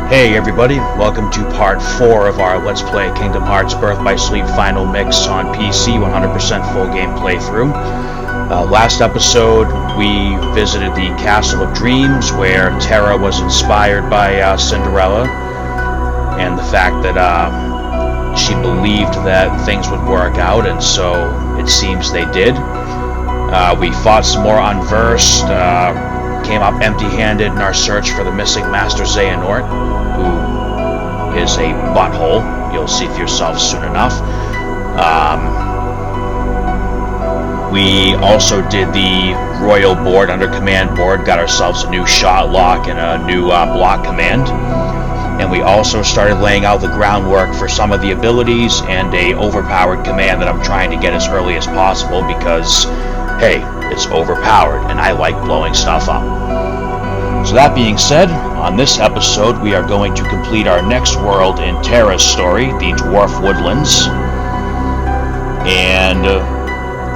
Hey everybody, welcome to part 4 of our Let's Play Kingdom Hearts Birth by Sleep Final Mix on PC, 100% full game playthrough. Last episode, we visited the Castle of Dreams, where Terra was inspired by Cinderella, and the fact that she believed that things would work out, and so it seems they did. We fought some more Unversed, came up empty-handed in our search for the missing Master Xehanort, who is a butthole. You'll see for yourself soon enough. We also did the Royal Board under Command Board, got ourselves a new shot lock and a new block command. And we also started laying out the groundwork for some of the abilities and a overpowered command that I'm trying to get as early as possible because, hey, it's overpowered and I like blowing stuff up. So that being said, on this episode we are going to complete our next world in Terra's story, the Dwarf Woodlands. And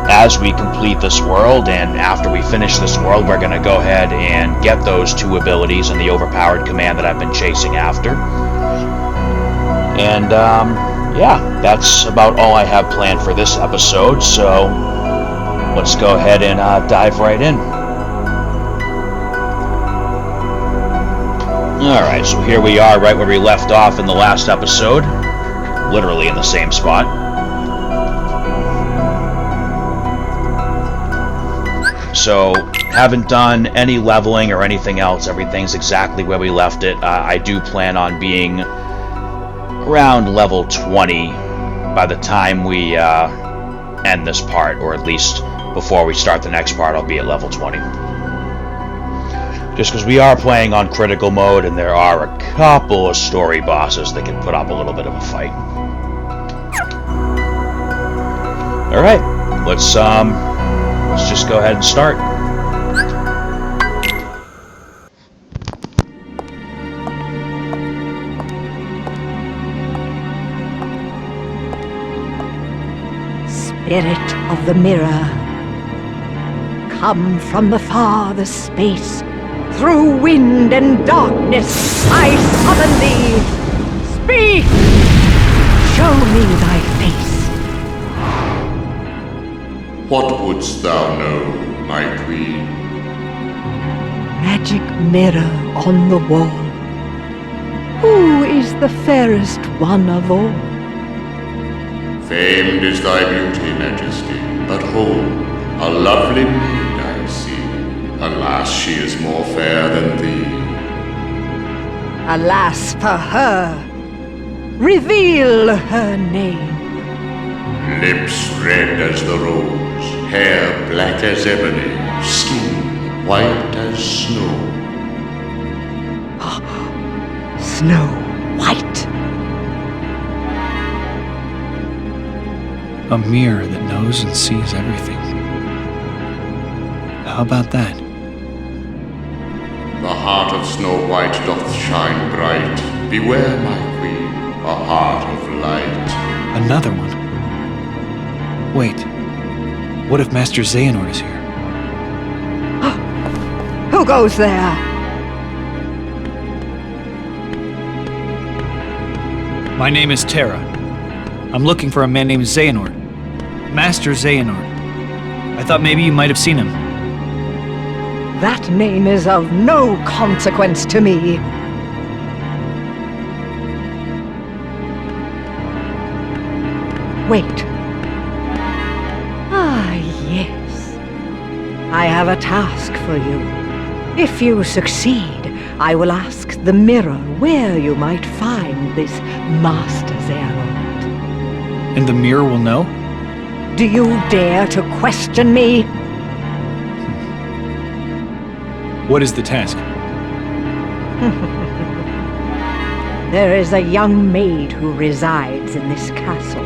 as we complete this world, and after we finish this world, we're going to go ahead and get those two abilities and the overpowered command that I've been chasing after. And yeah, that's about all I have planned for this episode, so let's go ahead and dive right in. Alright, so here we are right where we left off in the last episode. Literally in the same spot. So, haven't done any leveling or anything else. Everything's exactly where we left it. I do plan on being around level 20 by the time we end this part, or at least before we start the next part, I'll be at level 20. Just because we are playing on critical mode, and there are a couple of story bosses that can put up a little bit of a fight. Alright, let's just go ahead and start. Spirit of the mirror, come from the farthest space. Through wind and darkness, I summon thee. Speak! Show me thy face. What wouldst thou know, my queen? Magic mirror on the wall, who is the fairest one of all? Famed is thy beauty, majesty, but hold, a lovely maid I see. Alas, she is more fair than thee. Alas for her! Reveal her name. Lips red as the rose, hair black as ebony, skin white as snow. Snow White. A mirror that knows and sees everything. How about that? The heart of Snow White doth shine bright. Beware, my queen, a heart of light. Another one? Wait, what if Master Xehanort is here? Who goes there? My name is Terra. I'm looking for a man named Xehanort. Master Xehanort. I thought maybe you might have seen him. That name is of no consequence to me. Wait. Ah, yes. I have a task for you. If you succeed, I will ask the mirror where you might find this Master Xehanort. And the mirror will know? Do you dare to question me? What is the task? There is a young maid who resides in this castle.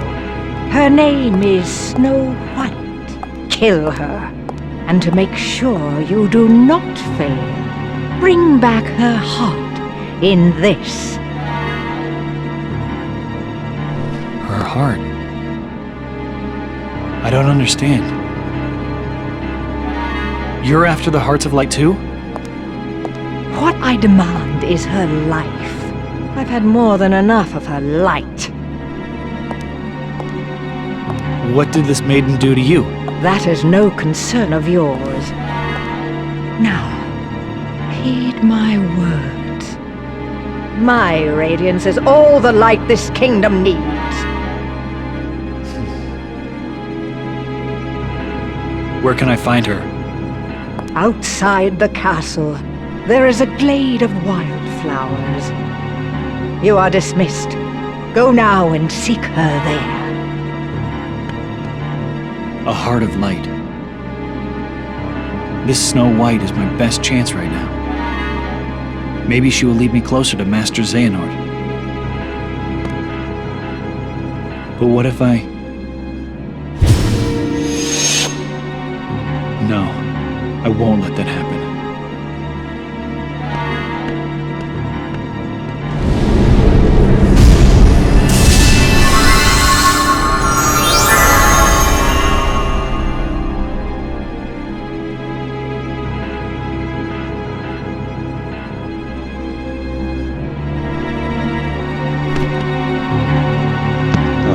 Her name is Snow White. Kill her, and to make sure you do not fail, bring back her heart in this. Her heart? I don't understand. You're after the Hearts of Light too? What I demand is her life. I've had more than enough of her light. What did this maiden do to you? That is no concern of yours. Now, heed my words. My radiance is all the light this kingdom needs. Where can I find her? Outside the castle, there is a glade of wildflowers. You are dismissed. Go now and seek her there. A heart of light. This Snow White is my best chance right now. Maybe she will lead me closer to Master Xehanort. But what if I... No, I won't let that happen.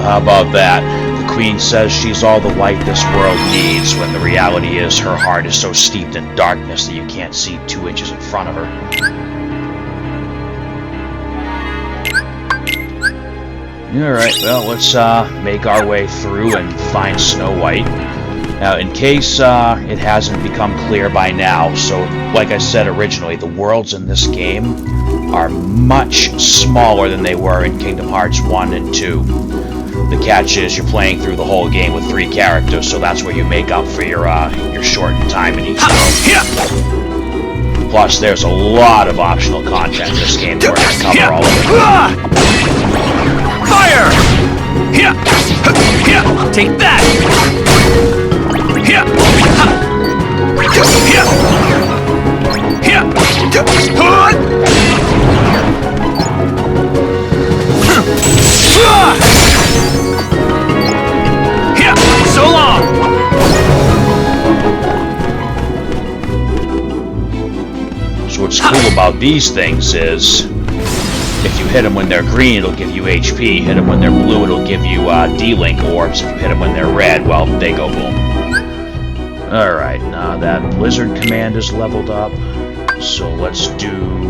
How about that? The Queen says she's all the light this world needs, when the reality is her heart is so steeped in darkness that you can't see 2 inches in front of her. Alright, well, let's make our way through and find Snow White. Now, in case it hasn't become clear by now, so like I said originally, the worlds in this game are much smaller than they were in Kingdom Hearts 1 and 2. The catch is you're playing through the whole game with 3 characters, so that's where you make up for your shortened time in each world. Plus, there's a lot of optional content in this game where to cover all of it. Fire! Take that! So long! So what's cool about these things is, if you hit them when they're green, it'll give you HP. Hit them when they're blue, it'll give you D-Link orbs. If you hit them when they're red, well, they go boom. Alright, now that Blizzard command is leveled up, so let's do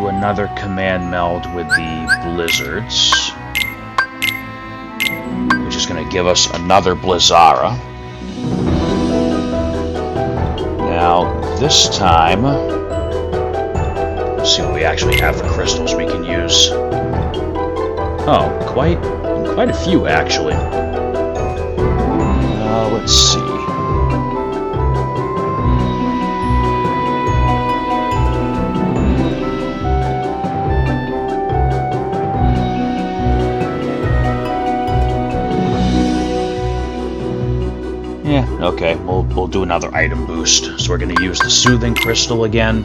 another command meld with the Blizzards, which is going to give us another Blizzara. Now, this time, let's see what we actually have for crystals we can use. Oh, quite a few, actually. Let's see. Yeah, okay, we'll do another item boost. So we're going to use the Soothing Crystal again.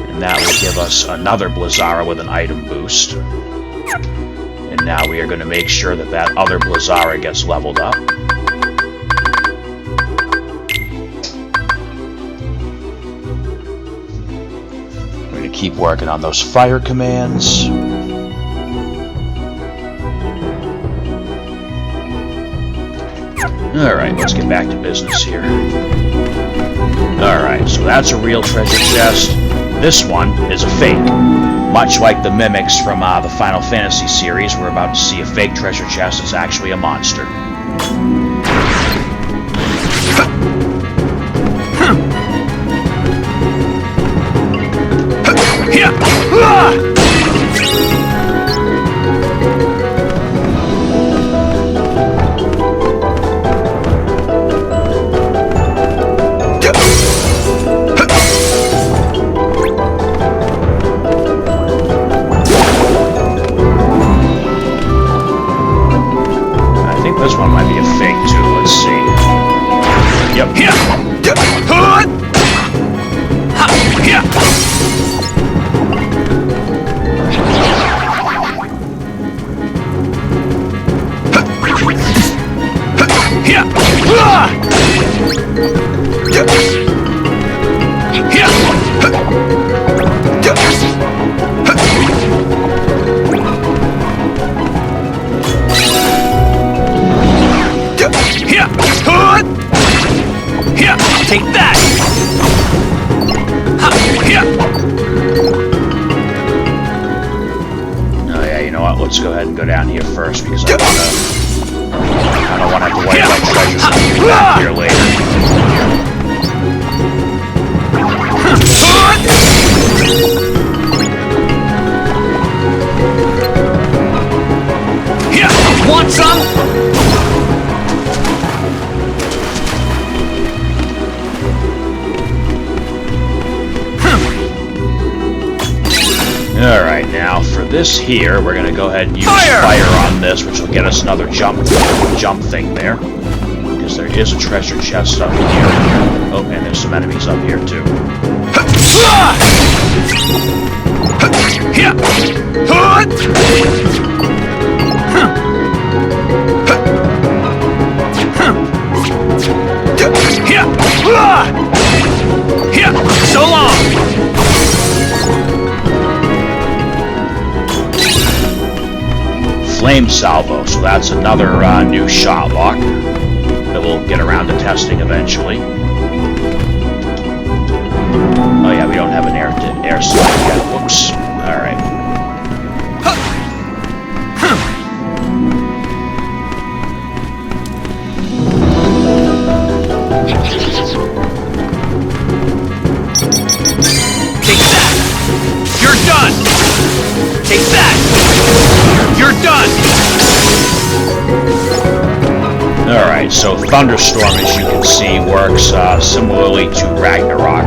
And that will give us another Blizzara with an item boost. And now we are going to make sure that that other Blizzara gets leveled up. We're going to keep working on those fire commands. Alright, let's get back to business here. Alright, so that's a real treasure chest. This one is a fake. Much like the mimics from the Final Fantasy series, we're about to see a fake treasure chest that's actually a monster. This one might be a fake too, let's see. Yep. I don't want to have to worry about treasures coming back here later. Want some? Alright, now for this here, we're gonna go ahead and use fire on this, which will get us another jump thing there. Because there is a treasure chest up here. Oh, and there's some enemies up here too. So long! Flame salvo, so that's another new shot lock that we'll get around to testing eventually. Oh yeah, we don't have an air slide yet. Whoops. Alright. Take that! You're done! Take that! You're done! Alright, so Thunderstorm, as you can see, works similarly to Ragnarok.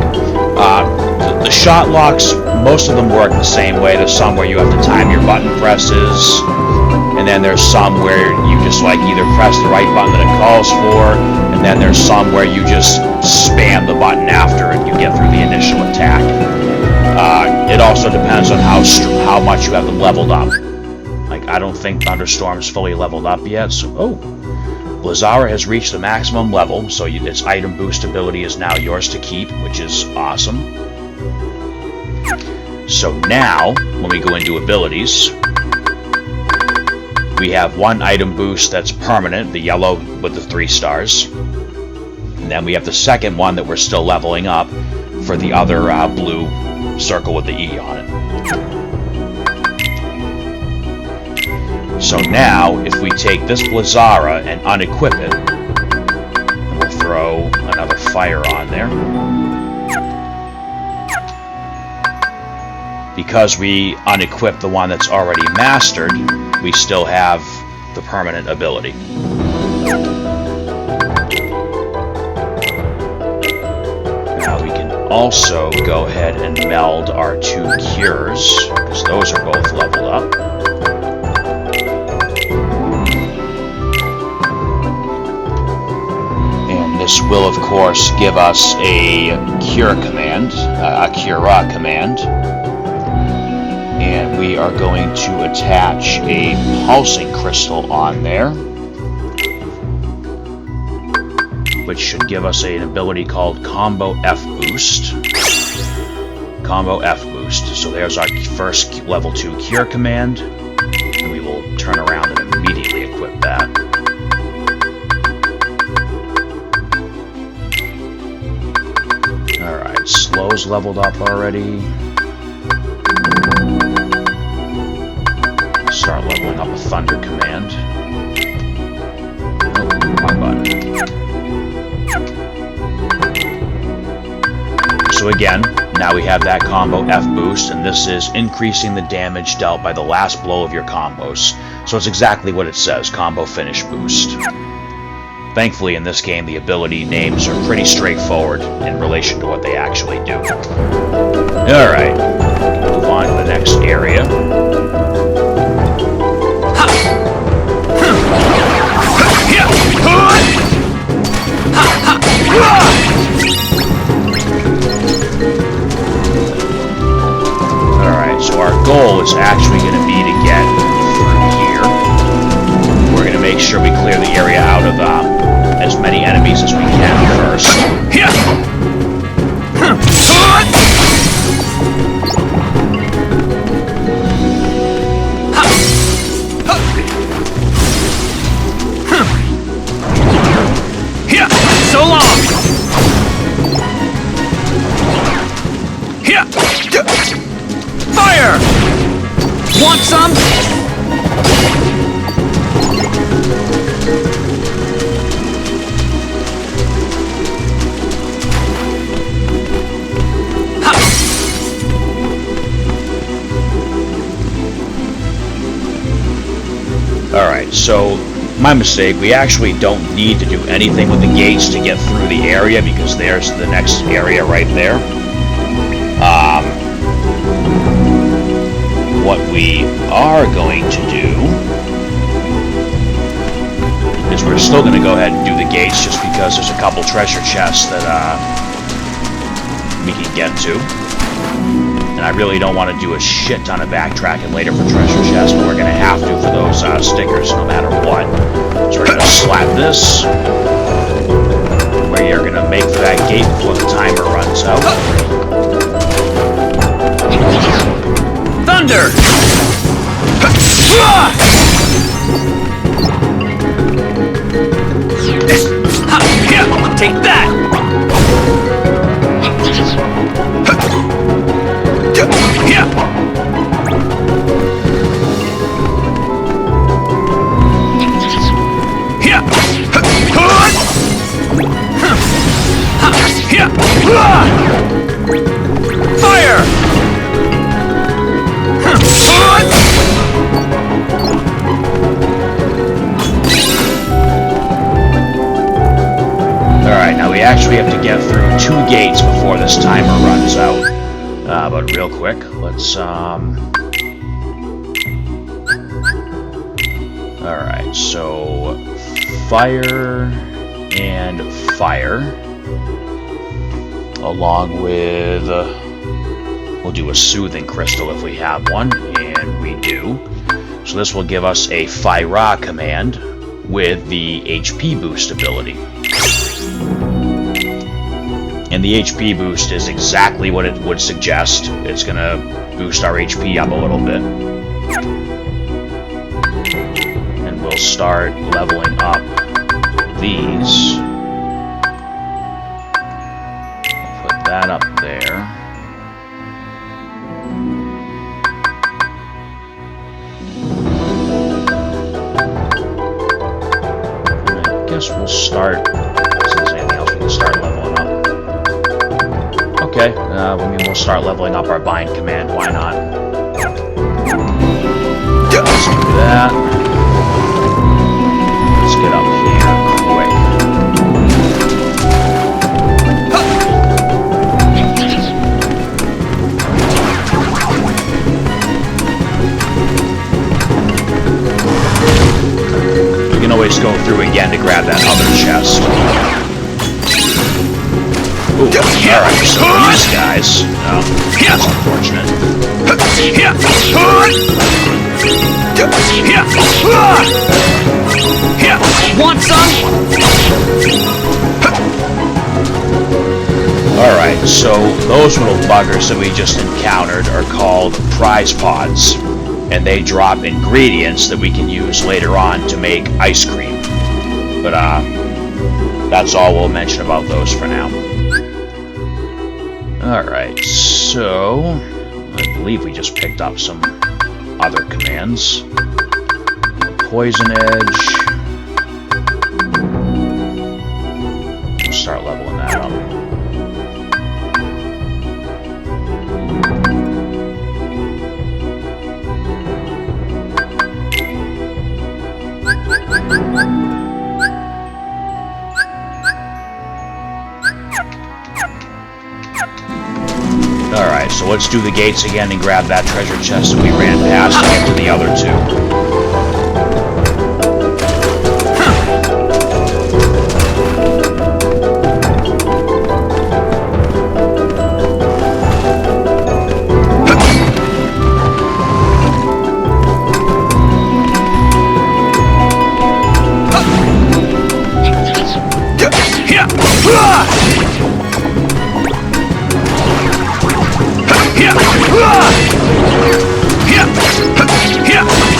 The shot locks, most of them work the same way. There's some where you have to time your button presses, and then there's some where you just like either press the right button that it calls for, and then there's some where you just spam the button after and you get through the initial attack. It also depends on how much you have them leveled up. Like, I don't think Thunderstorm's fully leveled up yet, so... Oh! Blizzara has reached the maximum level, so its item boost ability is now yours to keep, which is awesome. So now, when we go into abilities, we have one item boost that's permanent, the yellow with the 3 stars. And then we have the second one that we're still leveling up for the other blue circle with the E on it. So now, if we take this Blizzara and unequip it, and we'll throw another fire on there. Because we unequip the one that's already mastered, we still have the permanent ability. Now we can also go ahead and meld our 2 cures, because those are both leveled up. This will, of course, give us a cure command, a cura command. And we are going to attach a pulsing crystal on there, which should give us an ability called Combo F Boost. Combo F Boost. So there's our first level 2 cure command, and we will turn around and immediately equip that. Alright, Slow's leveled up already. Start leveling up a Thunder command. Oh, wrong button. So again, now we have that combo F boost, and this is increasing the damage dealt by the last blow of your combos. So it's exactly what it says, combo finish boost. Thankfully, in this game, the ability names are pretty straightforward in relation to what they actually do. Alright, move on to the next area. Alright, so our goal is actually going to be to get through here. We're going to make sure we clear the area out of as many enemies as we can first. So long! Fire! Want some? my mistake. We actually don't need to do anything with the gates to get through the area because there's the next area right there. What we are going to do is we're still going to go ahead and do the gates just because there's a couple treasure chests that we can get to. And I really don't want to do a shit ton of backtracking later for treasure chests, but we're going to have to for those stickers no matter what. So we're going to slap this, where you're going to make for that gate before the timer runs out. Thunder! Take that! Fire! Alright, now we actually have to get through 2 gates before this timer runs out. But real quick, let's, Alright, so fire and fire. Along with, we'll do a soothing crystal if we have one, and we do. So this will give us a Fire command with the HP boost ability. And the HP boost is exactly what it would suggest. It's going to boost our HP up a little bit. And we'll start leveling up these. Put that up there. I guess we'll start, since there's anything else, we can start leveling up. Okay, I mean, we'll start leveling up our bind command, why not? Let's do that. Let's get up here quick. We can always go through again to grab that other chest. Ooh, alright, so these guys. Oh, that's unfortunate. Want some? Alright, so those little buggers that we just encountered are called prize pods. And they drop ingredients that we can use later on to make ice cream. But, that's all we'll mention about those for now. Alright, so I believe we just picked up some other commands. Poison Edge. We'll start leveling that up. Alright, so let's do the gates again and grab that treasure chest that we ran past and get to the other 2.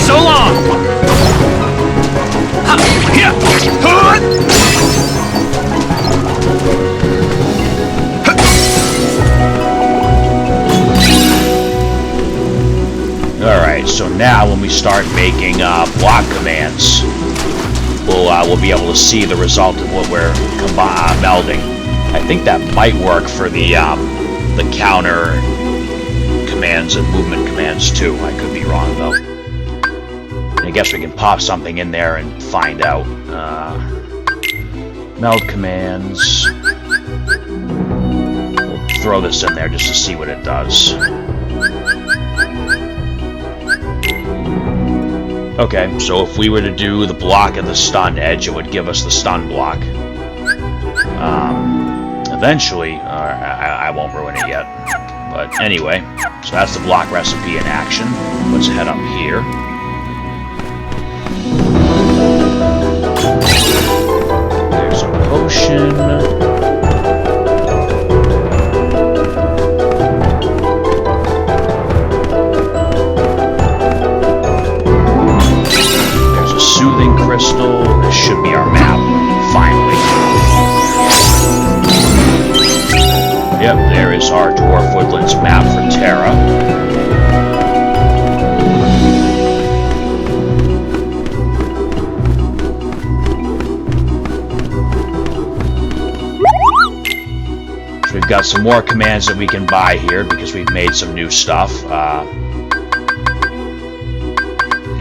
So long! Alright, so now when we start making block commands, we'll be able to see the result of what we're melding. I think that might work for the counter commands and movement commands too. I could be wrong though. I guess we can pop something in there and find out. Meld commands. We'll throw this in there just to see what it does. Okay, so if we were to do the block at the stun edge, it would give us the stun block. Eventually, I won't ruin it yet. But anyway, so that's the block recipe in action. Let's head up here. There's a potion. Soothing crystal. This should be our map, finally. Yep, there is our Dwarf Woodlands map for Terra. So we've got some more commands that we can buy here because we've made some new stuff.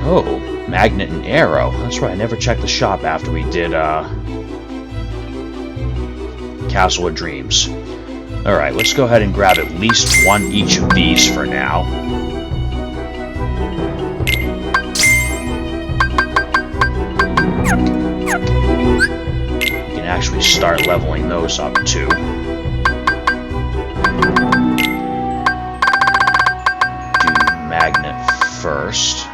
Oh. Magnet and arrow. That's right, I never checked the shop after we did Castle of Dreams. Alright, let's go ahead and grab at least one each of these for now. We can actually start leveling those up too. Do magnet first.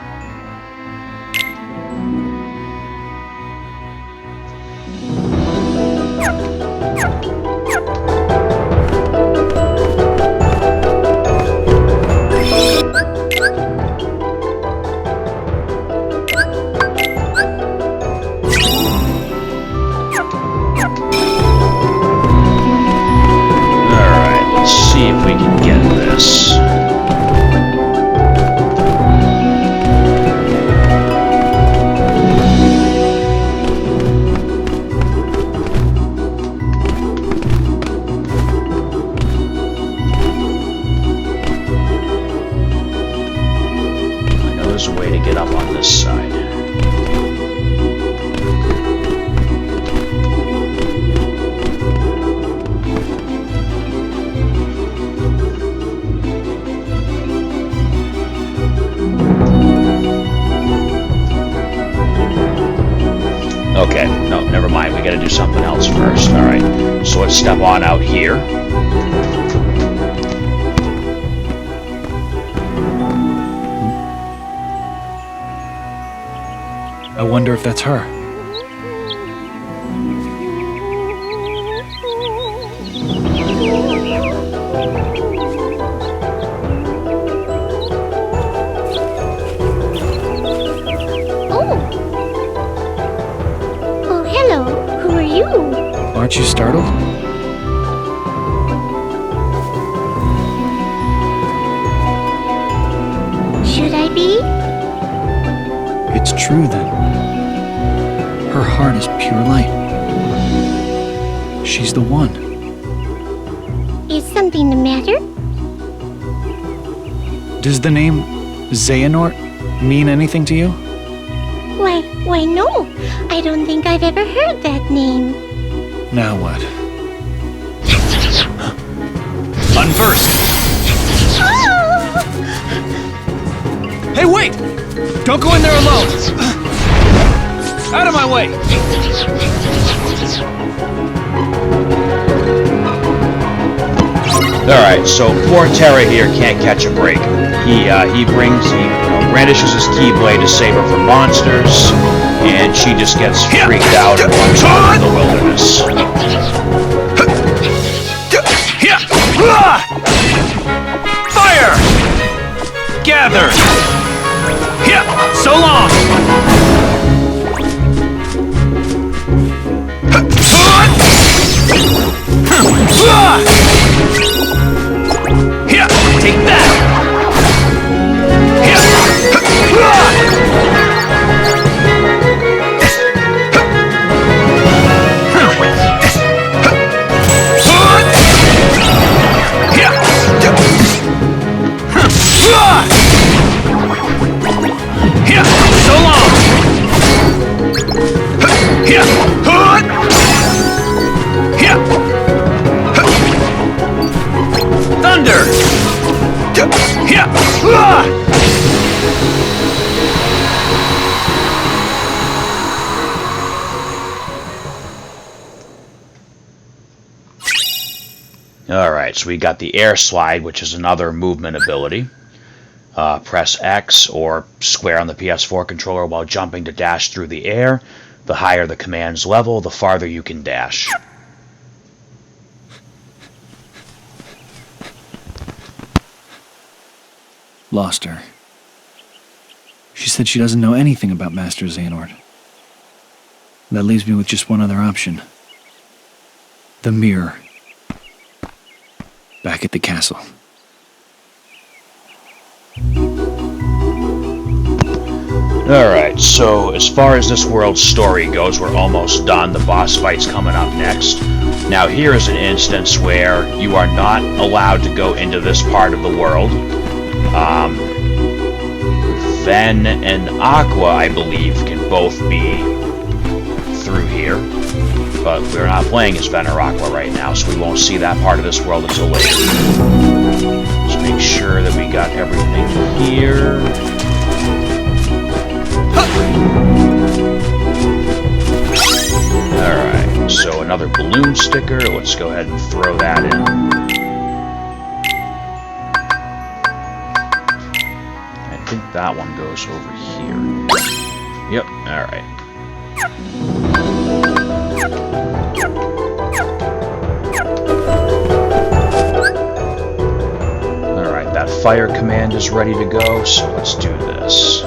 There's a way to get up on this side. Okay, no, never mind. We gotta do something else first. Alright, so let's step on out here. I wonder if that's her. Oh, hello. Who are you? Aren't you startled? Should I be? It's true then. Her heart is pure light. She's the one. Is something the matter? Does the name Xehanort mean anything to you? Why no. I don't think I've ever heard that name. Now what? Unversed! Oh! Hey, wait! Don't go in there alone! Out of my way! Alright, so poor Terra here can't catch a break. He brandishes his Keyblade to save her from monsters, and she just gets freaked out and runs off in the wilderness. Fire! Gather! So long! Take that! Alright, so we got the air slide, which is another movement ability. Press X or square on the PS4 controller while jumping to dash through the air. The higher the command's level, the farther you can dash. Lost her. She said she doesn't know anything about Master Xehanort. That leaves me with just one other option. The mirror. Back at the castle. Alright, so as far as this world's story goes, we're almost done. The boss fight's coming up next. Now here is an instance where you are not allowed to go into this part of the world. Ven and Aqua, I believe, can both be through here. But we're not playing as Ven or Aqua right now, so we won't see that part of this world until later. Just make sure that we got everything here. Alright, so another balloon sticker. Let's go ahead and throw that in. I think that one goes over here. Yep, alright. Alright, that fire command is ready to go, so let's do this.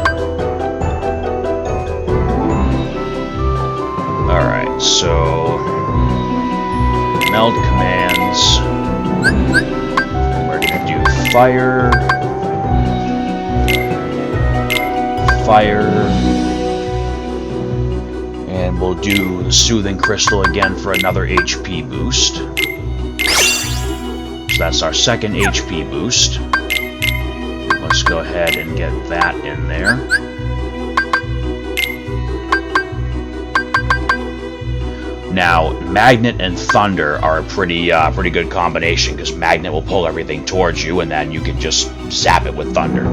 Alright, so meld commands. We're gonna do fire, and we'll do the soothing crystal again for another HP boost. So that's our second HP boost. Let's go ahead and get that in there. Now, Magnet and Thunder are a pretty good combination, because Magnet will pull everything towards you, and then you can just zap it with Thunder.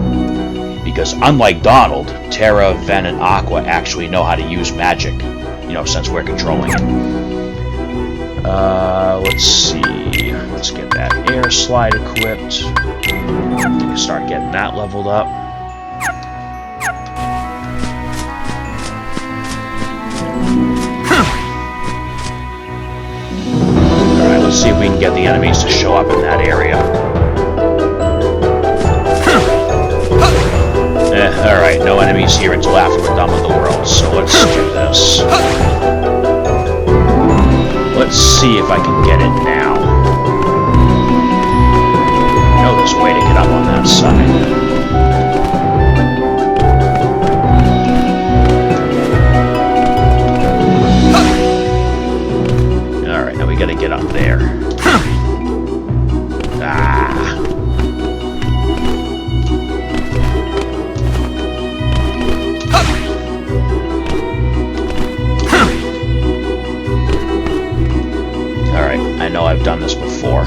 Because unlike Donald, Terra, Ven, and Aqua actually know how to use magic, you know, since we're controlling it. Let's see. Let's get that air slide equipped. We can start getting that leveled up. Let's see if we can get the enemies to show up in that area. Alright, no enemies here until after we're done with the world, so let's do this. Let's see if I can get it now. I know there's a way to get up on that side. We gotta get up there. Ah. Alright, I know I've done this before.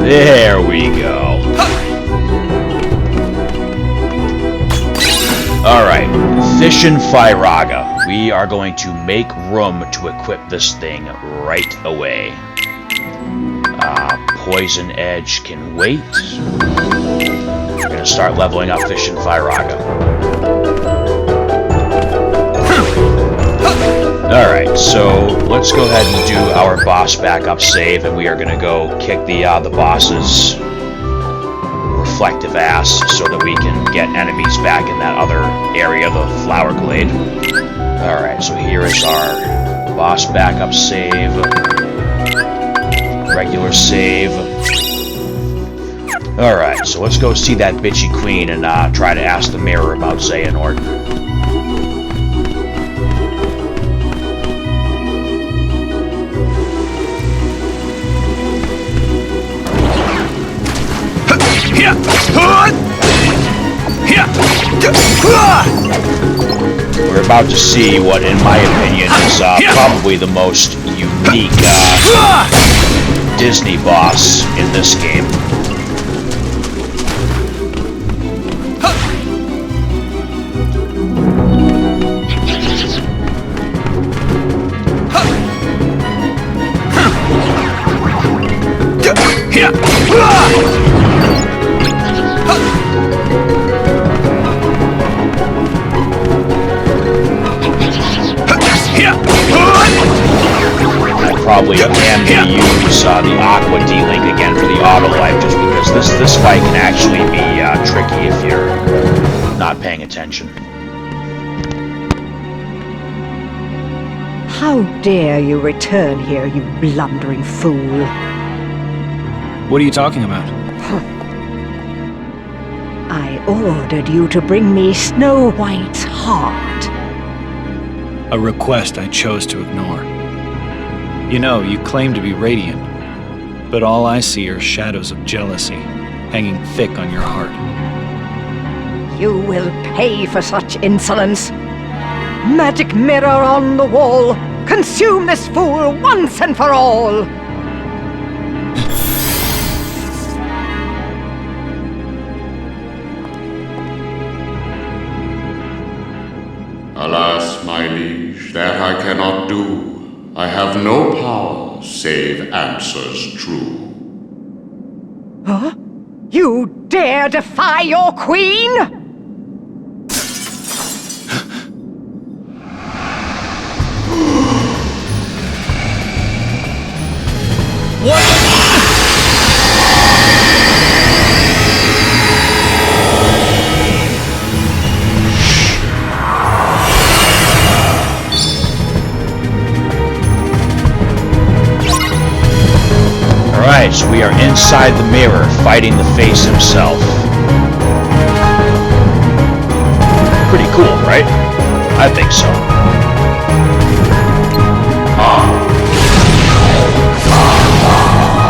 There we go. Alright, Fission Fyraga. We are going to make room to equip this thing right away. Poison Edge can wait. We're going to start leveling up Fission Fyraga. Alright, so let's go ahead and do our boss backup save, and we are going to go kick the boss's reflective ass so that we can get enemies back in that other area, the Flower Glade. Alright, so here is our boss backup save, regular save. Alright, so let's go see that bitchy queen and try to ask the mirror about Xehanort. We're about to see what, in my opinion, is probably the most unique Disney boss in this game. I probably am going to use the Aqua D-Link again for the auto life, just because this fight can actually be tricky if you're not paying attention. How dare you return here, you blundering fool? What are you talking about? I ordered you to bring me Snow White's heart. A request I chose to ignore. You know, you claim to be radiant, but all I see are shadows of jealousy hanging thick on your heart. You will pay for such insolence. Magic mirror on the wall, consume this fool once and for all! Alas, my liege, that I cannot do. I have no power save answers true. Huh? You dare defy your queen? Alright, so we are inside the mirror, fighting the face himself. Pretty cool, right? I think so.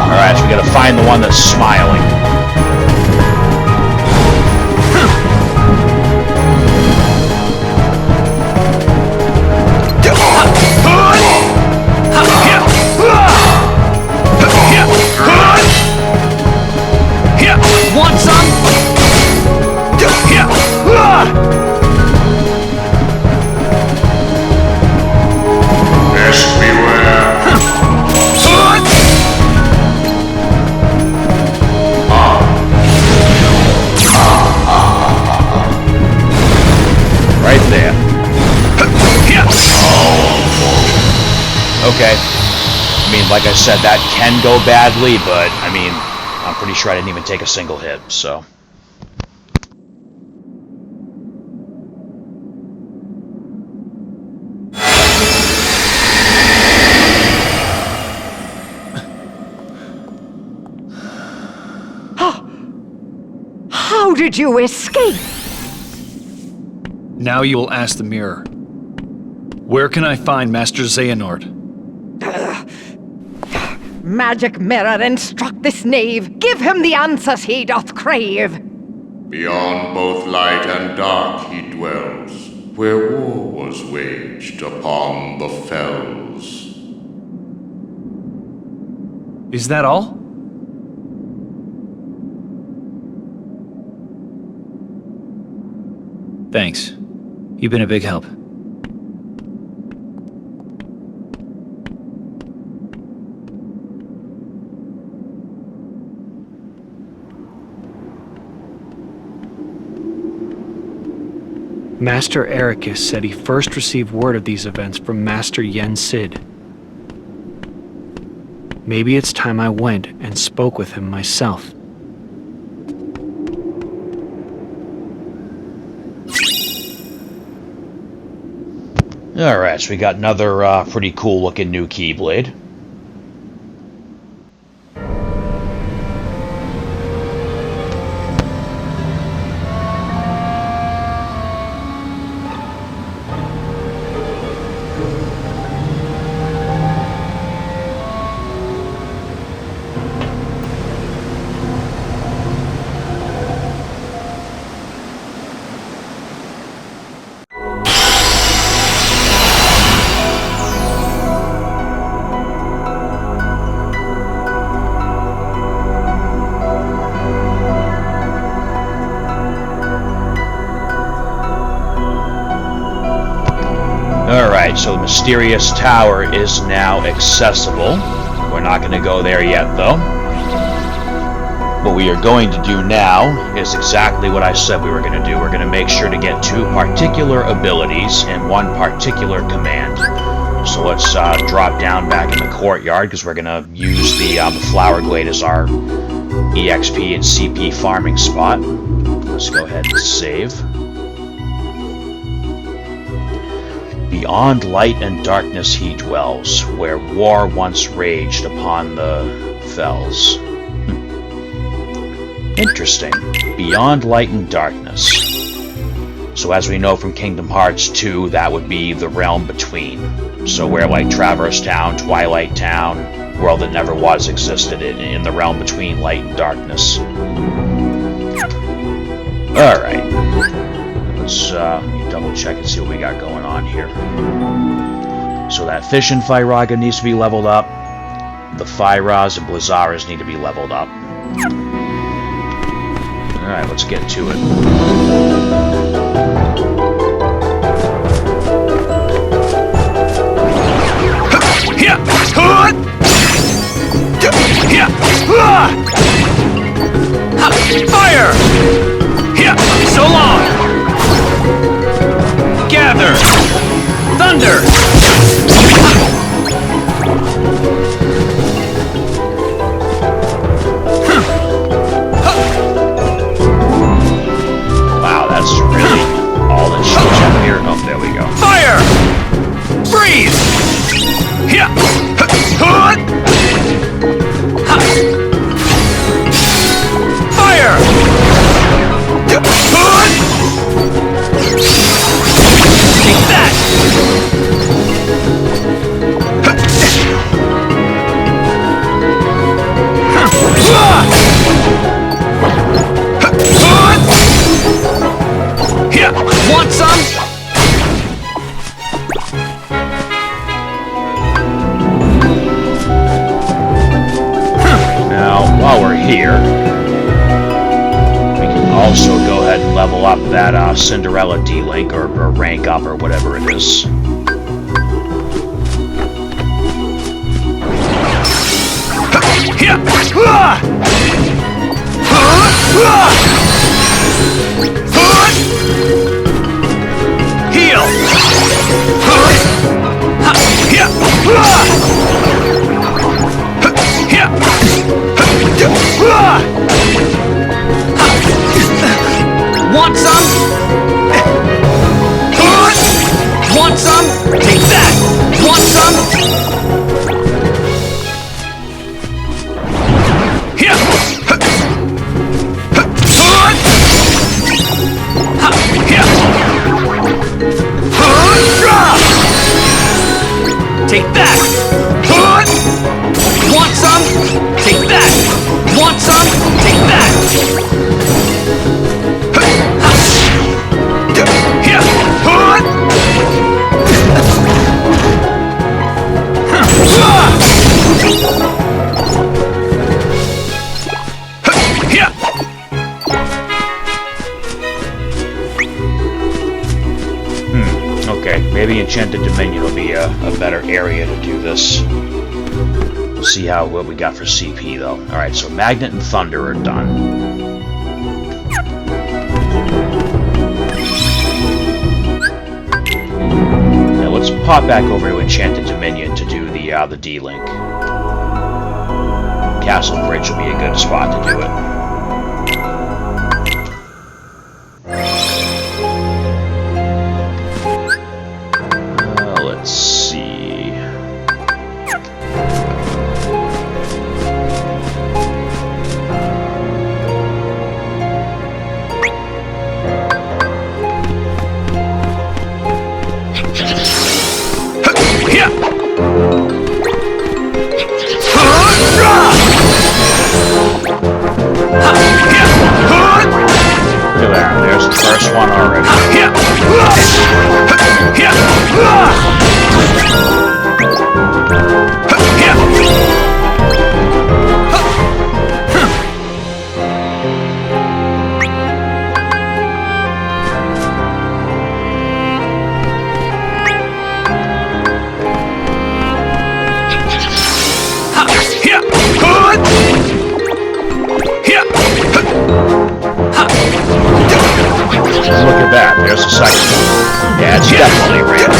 Alright, so we gotta find the one that's smiling. Want some? Best beware. Right there. Okay. I mean, like I said, that can go badly, but, I mean, I'm pretty sure I didn't even take a single hit, so... How did you escape? Now you will ask the mirror. Where can I find Master Xehanort? Magic mirror, instruct this knave. Give him the answers he doth crave. Beyond both light and dark he dwells, where war was waged upon the fells. Is that all? Thanks. You've been a big help. Master Ericus said he first received word of these events from Master Yen Sid. Maybe it's time I went and spoke with him myself. Alright, so we got another pretty cool looking new Keyblade. Alright, so the mysterious tower is now accessible. We're not going to go there yet, though. What we are going to do now is exactly what I said we were going to do. We're going to make sure to get 2 particular abilities and 1 particular command. So let's drop down back in the courtyard because we're going to use the Flower Glade as our EXP and CP farming spot. Let's go ahead and save. Beyond light and darkness he dwells, where war once raged upon the fells. Interesting. Beyond light and darkness. So as we know from Kingdom Hearts 2, that would be the realm between. So where like Traverse Town, Twilight Town, world that never was existed in the realm between light and darkness. Alright. Let's double check and see what we got going on here. So that Fish and Firaga needs to be leveled up. The Firas and Blizzaras need to be leveled up. Alright, let's get to it. Fire! So long! Gather! Thunder! Wow, that's really all that shows up here. Oh, there we go. Fire! Freeze! Fire! Take that! Want some? Now, while we're here, we can also go ahead and level up that Cinderella D-Link, or rank up, or whatever it is. Heal! Want some? Want some? Take that! Want some? Take that! Want some? Take that! Want some? Take that! Okay, maybe Enchanted Dominion will be a better area to do this. We'll see what we got for CP, though. Alright, so Magnet and Thunder are done. Now let's pop back over to Enchanted Dominion to do the D-Link. Castle Bridge will be a good spot to do it. Let's see. Look at that, there's the first one already. there's the second one. Yeah, it's definitely random.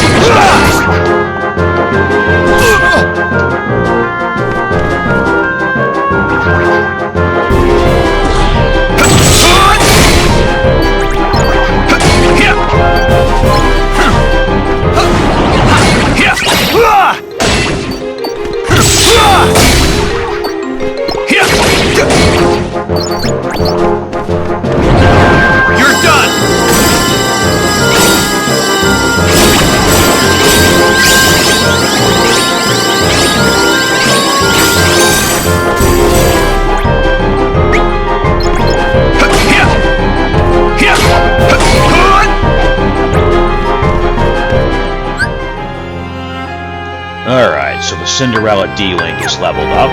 You're done! Alright, so the Cinderella D-Link is leveled up.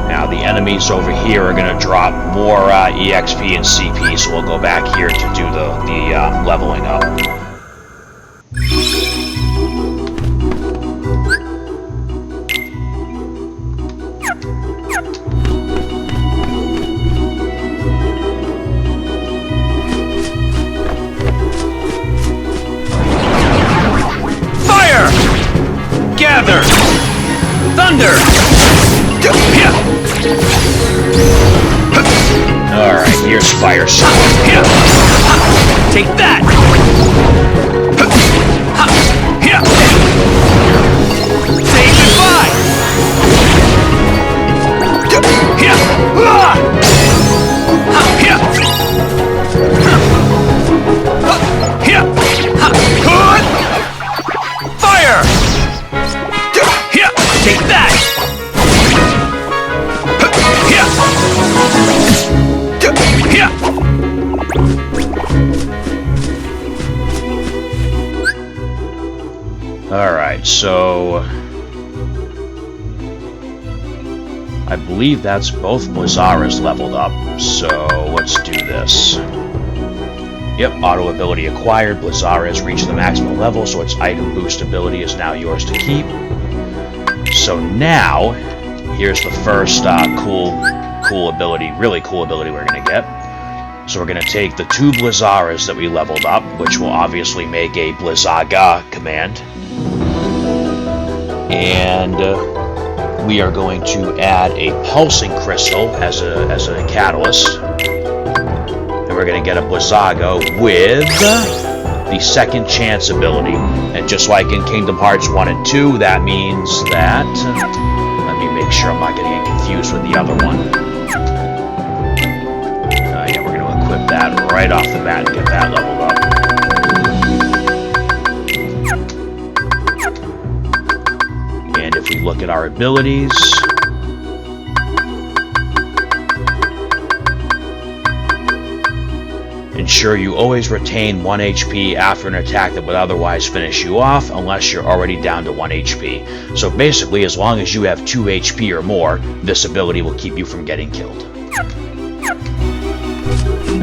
Now the enemies over here are going to drop more EXP and CP, so we'll go back here to do the leveling up. Fire! Gather! Thunder! Alright, here's Fire Sword. Take that! Say goodbye! Fire! Take that! Alright, so I believe that's both Blizzaras leveled up, so let's do this. Yep, auto ability acquired. Blizzara has reached the maximum level, so its item boost ability is now yours to keep. So now, here's the first cool ability, really cool ability we're going to get. So we're going to take the 2 Blizzaras that we leveled up, which will obviously make a Blizzaga command. And we are going to add a Pulsing Crystal as a catalyst. And we're going to get a Blizzaga with the Second Chance ability. And just like in Kingdom Hearts 1 and 2, that means that... let me make sure I'm not getting confused with the other one. Yeah, we're going to equip that right off the bat and get that leveled up. And if we look at our abilities... ensure you always retain 1 HP after an attack that would otherwise finish you off, unless you're already down to 1 HP. So basically, as long as you have 2 HP or more, this ability will keep you from getting killed.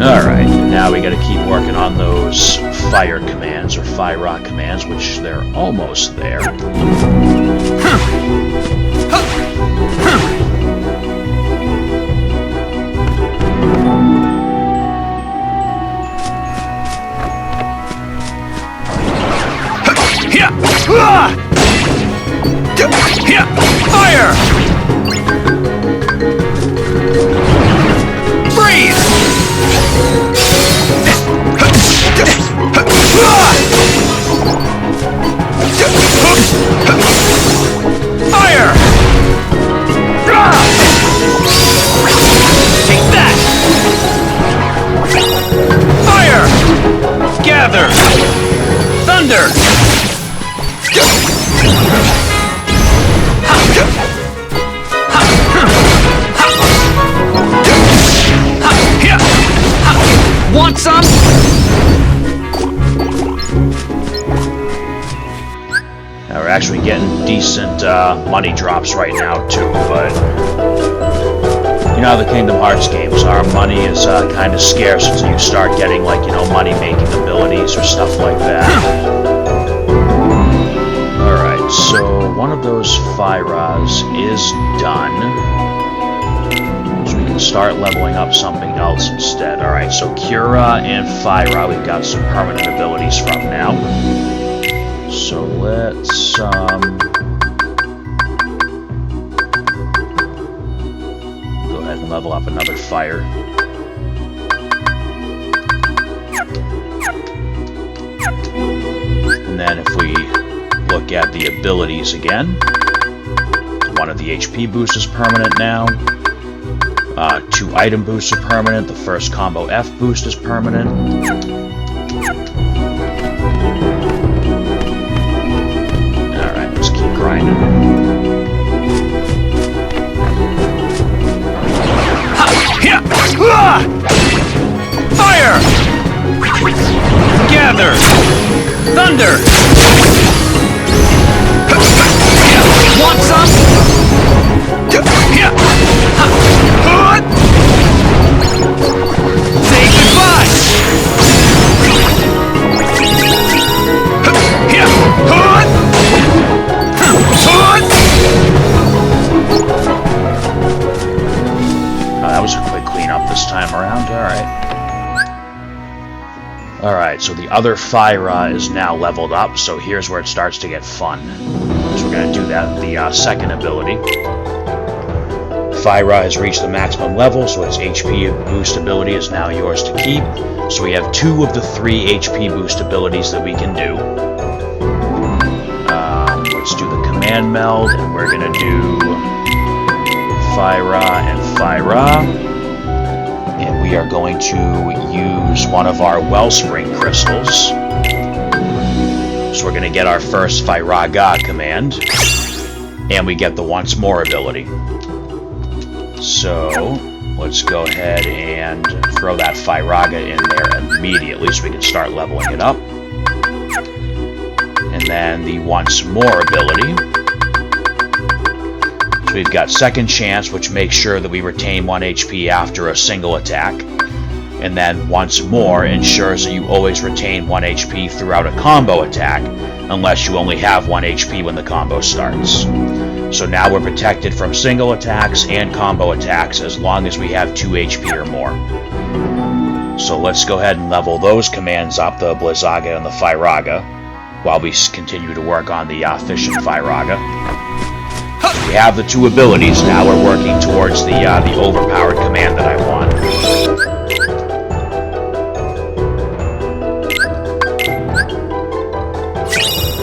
Alright, now we gotta keep working on those fire commands, or fire rock commands, which they're almost there. Fire! Freeze! Fire! Take that! Fire! Gather! Thunder! Want some? Now we're actually be getting decent money drops right now too, but you know how the Kingdom Hearts games are. Money is kind of scarce until you start getting, like, you know, money-making abilities or stuff like that. Alright, so one of those Fyras is done. So we can start leveling up something else instead. Alright, so Cura and Fyra we've got some permanent abilities from now. So let's, go ahead and level up another fire. And then if we look at the abilities again, one of the HP boosts is permanent now. 2 item boosts are permanent. The first combo F boost is permanent. Alright, let's keep grinding. Fire! Gather! Thunder! Want some? Say goodbye! That was a quick cleanup this time around. Alright, so the other Fyra is now leveled up, so here's where it starts to get fun. So we're going to do that, the second ability. Fyra has reached the maximum level, so its HP boost ability is now yours to keep. So we have 2 of the 3 HP boost abilities that we can do. Let's do the command meld, and we're going to do Fyra and Fyra. And we are going to use one of our Wellspring crystals. So we're going to get our first Fyraga command. And we get the Once More ability. So let's go ahead and throw that Fyraga in there immediately so we can start leveling it up. And then the Once More ability. So we've got Second Chance, which makes sure that we retain 1 HP after a single attack. And then Once More ensures that you always retain 1 HP throughout a combo attack, unless you only have 1 HP when the combo starts. So now we're protected from single attacks and combo attacks as long as we have 2 HP or more. So let's go ahead and level those commands up, the Blizzaga and the Fyraga, while we continue to work on the Fission Fyraga. We have the 2 abilities now. We're working towards the overpowered command that I want.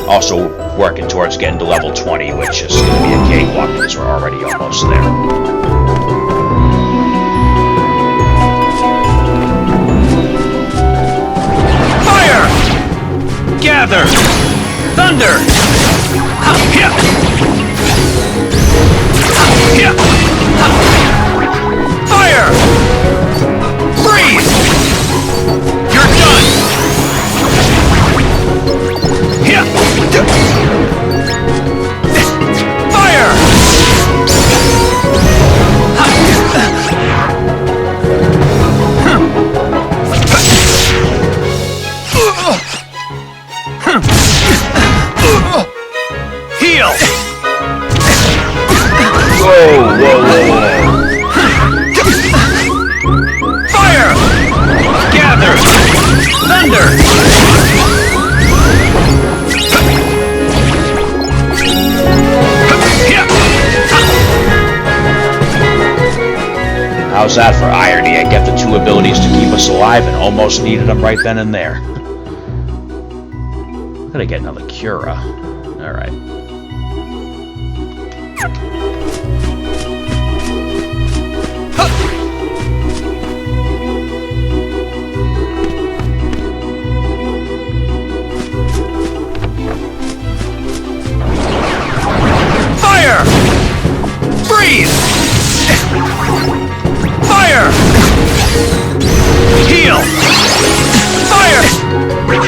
Also working towards getting to level 20, which is going to be a cakewalk because we're already almost there. Fire! Gather! Thunder! Fire! Freeze! You're done! Fire! Heal! Whoa. Fire! Gather! Thunder! How's that for irony? I get the 2 abilities to keep us alive and almost needed them right then and there. Gotta get another Cura. Alright. Fire! Freeze! Fire! Heal! Fire!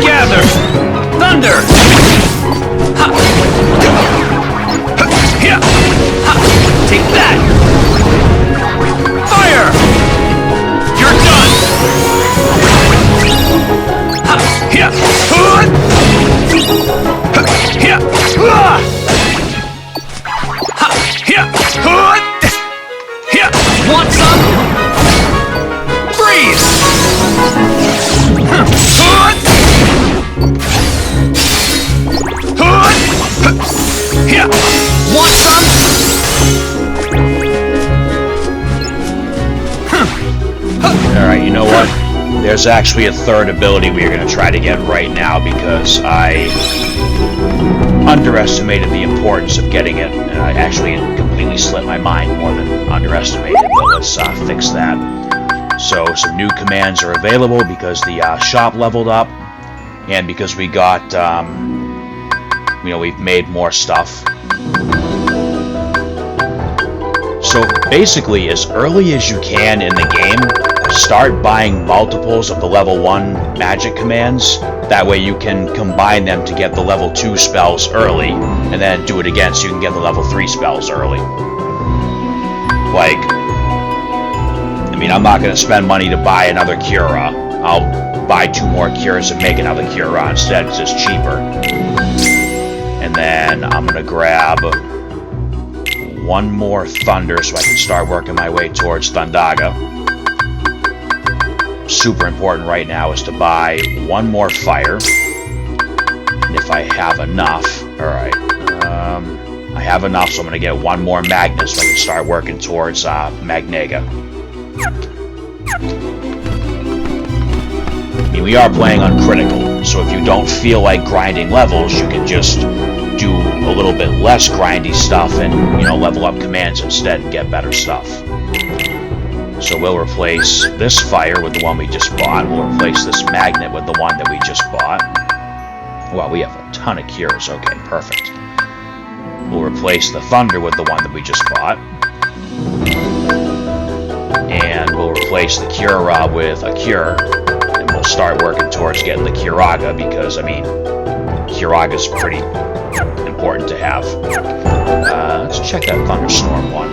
Gather! Thunder! there's actually a third ability we are going to try to get right now because I underestimated the importance of getting it. I actually completely slipped my mind more than underestimated, but let's fix that. So some new commands are available because the shop leveled up, and because we got, we've made more stuff. So basically, as early as you can in the game, start buying multiples of the level 1 magic commands. That way you can combine them to get the level 2 spells early, and then do it again so you can get the level 3 spells early. Like, I mean, I'm not going to spend money to buy another Cura. I'll buy 2 more Curas and make another Cura instead because it's cheaper. And then I'm going to grab 1 more Thunder so I can start working my way towards Thundaga. Super important right now is to buy 1 more Fire. And if I have enough, alright, I have enough, so I'm going to get 1 more Magnet so I can start working towards Magnega. I mean, we are playing on critical, so if you don't feel like grinding levels, you can just do a little bit less grindy stuff and, level up commands instead and get better stuff. So we'll replace this Fire with the one we just bought. We'll replace this Magnet with the one that we just bought. Well, we have a ton of Cures. Okay, perfect. We'll replace the Thunder with the one that we just bought. And we'll replace the Cura with a Cure. And we'll start working towards getting the Curaga because, I mean, Curaga's pretty important to have. Let's check that Thunderstorm one.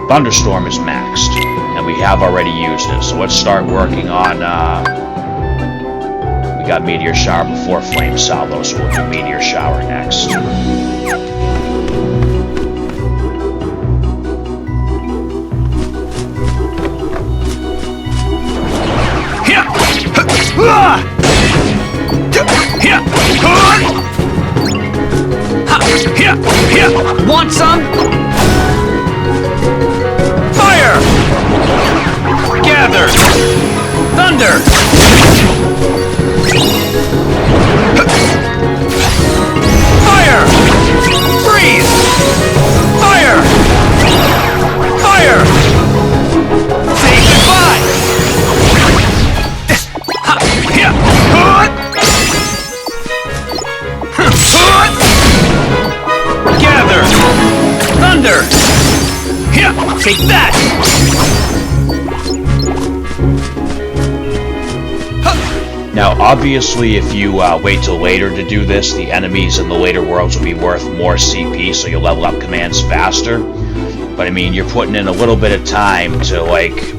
Thunderstorm is maxed, and we have already used it, so let's start working on, we got Meteor Shower before Flame Salvo, so we'll do Meteor Shower next. Want some? Fire! Gather! Thunder! Fire! Freeze! Fire! Fire! Say goodbye! Gather! Thunder! Take that! Now, obviously, if you wait till later to do this, the enemies in the later worlds will be worth more CP, so you'll level up commands faster. But, I mean, you're putting in a little bit of time to, like,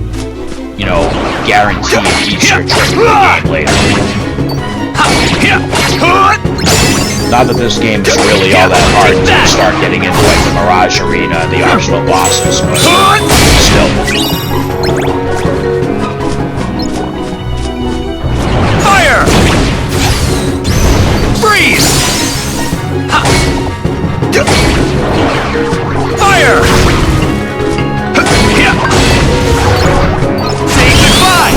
guarantee an easier trip in the game later. Not that this game is really all that hard to start getting into, like, the Mirage Arena and the optional bosses, but still. Fire! Freeze! Fire! Say goodbye!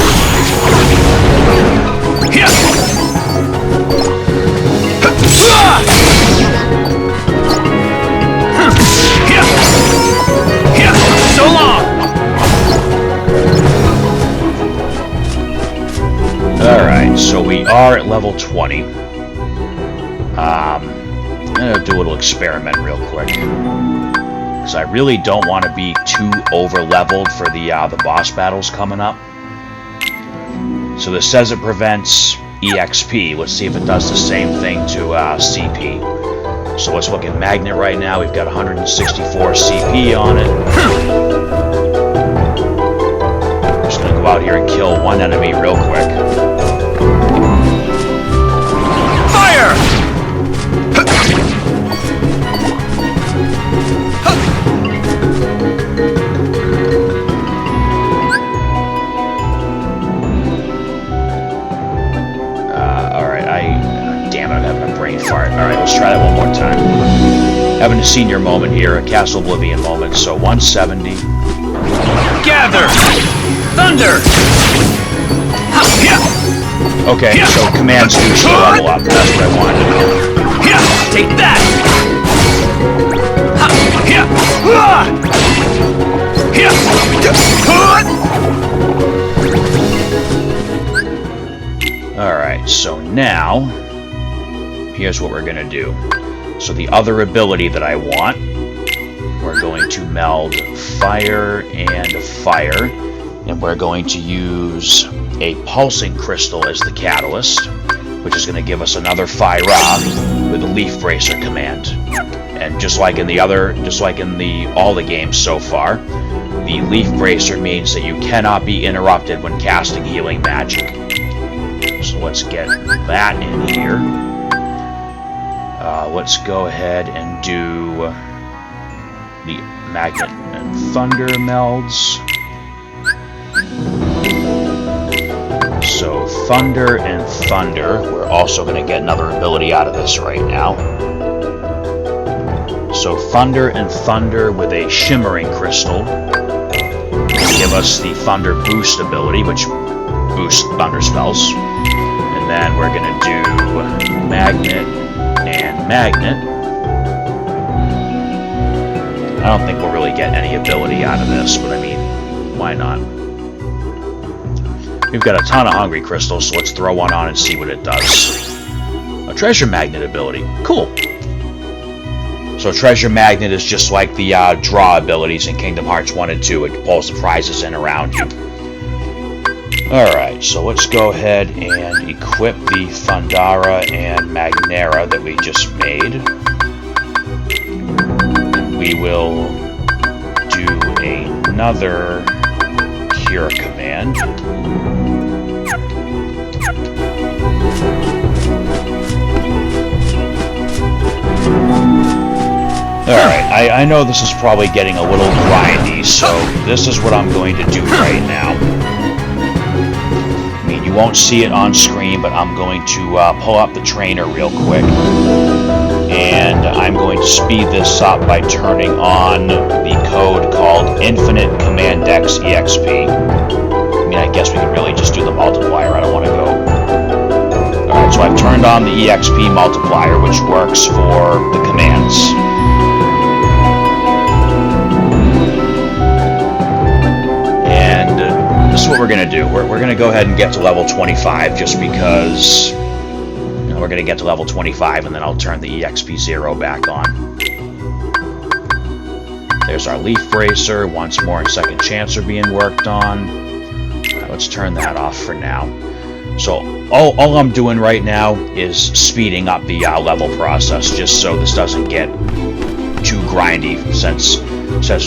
So long! Alright, so we are at level 20. I'm gonna do a little experiment real quick. Because I really don't want to be too over-leveled for the boss battles coming up. So this says it prevents EXP. Let's see if it does the same thing to CP. So let's look at Magnet right now. We've got 164 CP on it. Just gonna go out here and kill one enemy real quick. Fire! Alright, let's try that one more time. Having a senior moment here, a Castle Oblivion moment, so 170. Gather! Thunder! Okay, so commands do show level up. That's what I wanted to know. Take that! Alright, so now, here's what we're gonna do. So the other ability that I want, we're going to meld fire and fire, and we're going to use a pulsing crystal as the catalyst, which is going to give us another fire with a leaf bracer command. And just like in all the games so far, the leaf bracer means that you cannot be interrupted when casting healing magic. So let's get that in here. Let's go ahead and do the magnet and thunder melds. So thunder and thunder, we're also going to get another ability out of this right now. So thunder and thunder with a shimmering crystal will give us the thunder boost ability, which boosts thunder spells. And then we're going to do magnet and magnet. I don't think we'll really get any ability out of this, but I mean, why not? We've got a ton of hungry crystals, so let's throw one on and see what it does. A treasure magnet ability. Cool. So treasure magnet is just like the draw abilities in Kingdom Hearts 1 and 2. It pulls the prizes in around you. Alright, so let's go ahead and equip the Thundara and Magnera that we just made. We will do another cure command. Alright, I know this is probably getting a little grindy, so this is what I'm going to do right now. I mean, you won't see it on screen, but I'm going to pull up the trainer real quick. And I'm going to speed this up by turning on the code called Infinite Command Dex EXP. I mean, I guess we could really just do the multiplier. I don't want to go. Alright, so I've turned on the EXP multiplier, which works for the commands. And this is what we're going to do. We're going to go ahead and get to level 25 just because we're going to get to level 25 and then I'll turn the EXP 0 back on. There's our Leaf Bracer. Once more and Second Chance are being worked on. Let's turn that off for now. So all I'm doing right now is speeding up the level process just so this doesn't get too grindy, since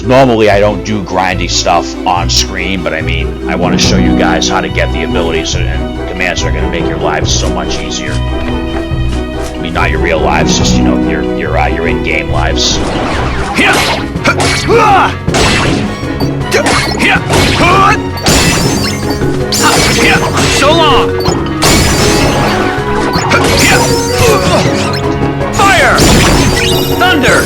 normally I don't do grindy stuff on screen, but I mean, I want to show you guys how to get the abilities and commands that are going to make your lives so much easier. I mean, not your real lives, just, you know, your in-game lives. So long! Fire! Thunder!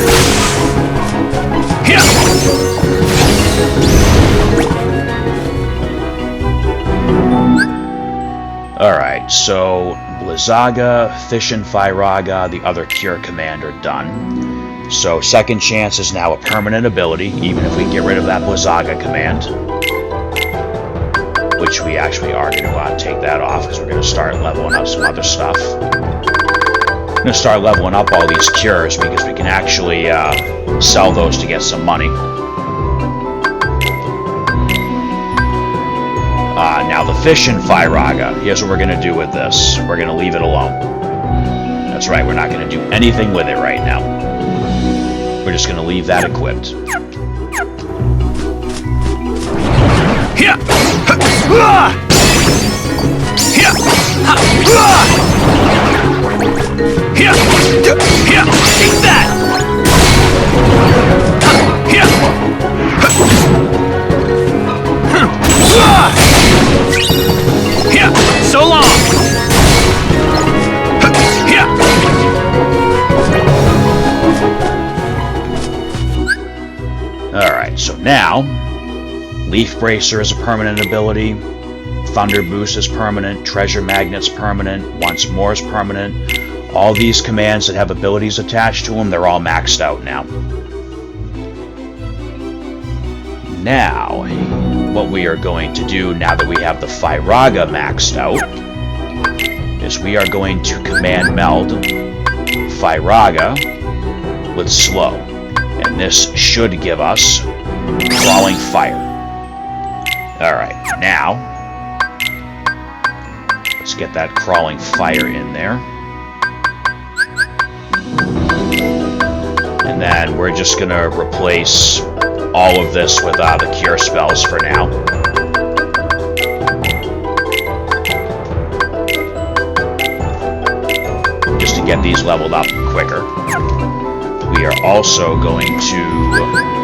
Alright, so Blizzaga, Fish and Firaga, the other cure command are done. So Second Chance is now a permanent ability, even if we get rid of that Blizzaga command. Which we actually are going to take that off, because we're going to start leveling up some other stuff. I'm going to start leveling up all these cures, because we can actually sell those to get some money. Now the Fish and Firaga, here's what we're going to do with this. We're going to leave it alone. That's right, we're not going to do anything with it right now. We're just going to leave that equipped. Take that! So long! Alright, so now Leaf Bracer is a permanent ability. Thunder Boost is permanent. Treasure Magnet's permanent. Once More is permanent. All these commands that have abilities attached to them, they're all maxed out now. Now, what we are going to do now that we have the Firaga maxed out is we are going to command meld Firaga with Slow. And this should give us Crawling Fire. Alright, now let's get that Crawling Fire in there. And then we're just going to replace all of this with the Cure spells for now. Just to get these leveled up quicker. We are also going to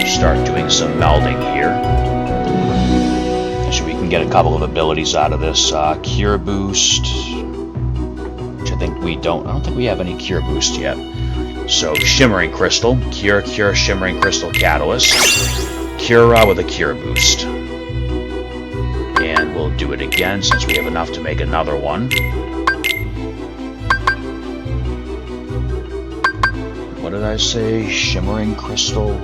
start doing some melding here. So we can get a couple of abilities out of this. Cure Boost, which I don't think we have any Cure Boost yet. So Shimmering Crystal, Cure, Shimmering Crystal Catalyst, Cure with a Cure Boost. And we'll do it again since we have enough to make another one. What did I say? Shimmering Crystal.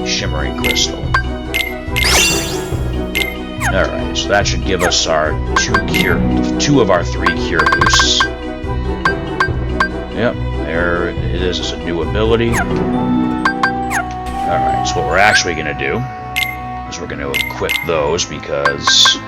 Shimmering Crystal. Alright, so that should give us our two of our 3 Cure Boosts. Yep, there it is as a new ability. Alright, so what we're actually going to do is we're going to equip those because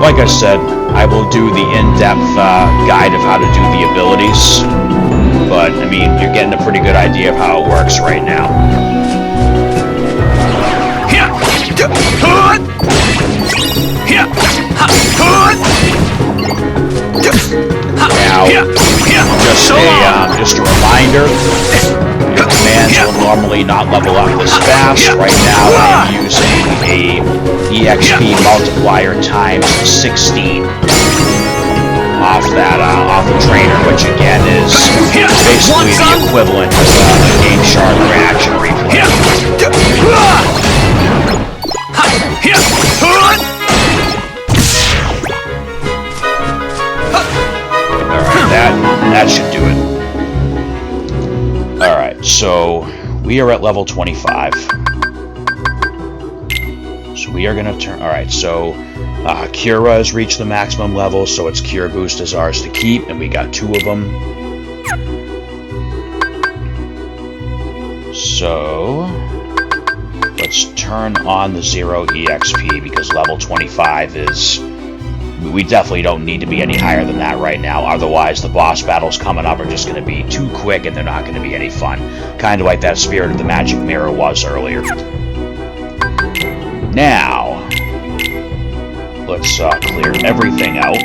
like I said, I will do the in-depth guide of how to do the abilities, but, I mean, you're getting a pretty good idea of how it works right now. Now, just a reminder, your commands will normally not level up this fast. Right now, I'm using a EXP multiplier times 16 off the trainer, which again is basically the equivalent of a Game Shard reaction replay. Alright, that should do it. Alright, so we are at level 25. So we are going to turn... Alright, so Cura has reached the maximum level, so its Cure Boost is ours to keep, and we got 2 of them. So let's turn on the 0 EXP, because level 25 is... We definitely don't need to be any higher than that right now, otherwise the boss battles coming up are just going to be too quick and they're not going to be any fun. Kind of like that Spirit of the Magic Mirror was earlier. Now, let's clear everything out.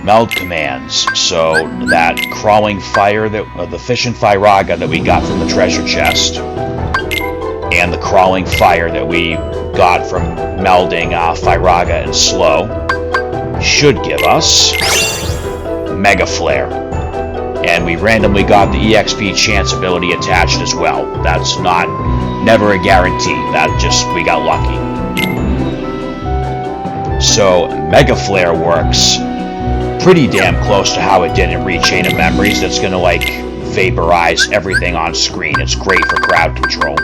Meld commands. So that Crawling Fire, the Efficient Firaga that we got from the treasure chest, and the Crawling Fire that we got from melding Firaga and Slow, should give us Mega Flare. And we randomly got the EXP chance ability attached as well. That's never a guarantee. We got lucky. So Mega Flare works pretty damn close to how it did in Rechain of Memories. It's gonna vaporize everything on screen. It's great for crowd control.